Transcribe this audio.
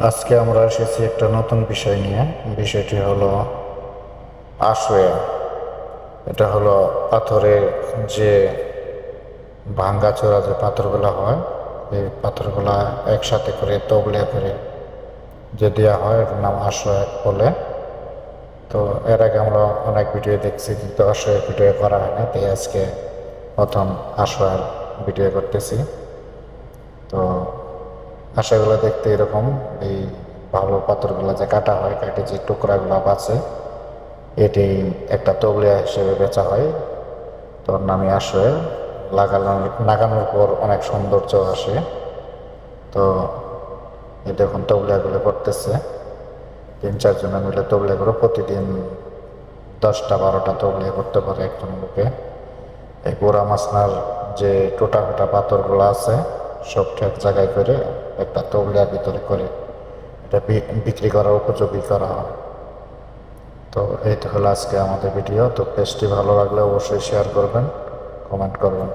আজকে আমরা এসেছি একটা নতুন বিষয় নিয়ে। বিষয়টি হলো আসোয়া। এটা হলো পাথরের যে ভাঙ্গাচোরা যে পাথরগুলো হয়, এই পাথরগুলা একসাথে করে তবলে করে যে দেওয়া হয়, এটার নাম আসোয়া বলে। তো এর আগে আমরা অনেক ভিডিও দেখছি, কিন্তু আসোয়া ভিডিও করা হয় না, তাই আজকে প্রথম আসোয়ার ভিডিও করতেছি। তো আশাগুলো দেখতে এরকম। এই ভালো পাথরগুলো যে কাটা হয়, কাটে যে টুকরাগুলো আছে, এটি একটা তবলিয়া হিসেবে বেচা হয়। তোর নামে আসে লাগানোর পর অনেক সৌন্দর্য আসে। তো এই দেখুন তবলিয়াগুলো করতেছে, 3-4 জনে মিলে তবলিয়া করে প্রতিদিন 10টা-12টা তবলিয়া করতে পারে একজন লোকে। এই গোড়া মাছনার যে টোটা ফোটা পাথরগুলো আছে, সব এক জায়গায় করে একটা তবলিয়ার ভিতরে করে এটা বিক্রি করার উপযোগী করা হয়। তো এই তো হলো আজকে আমাদের ভিডিও। তো পেজটি ভালো লাগলে অবশ্যই শেয়ার করবেন, কমেন্ট করবেন।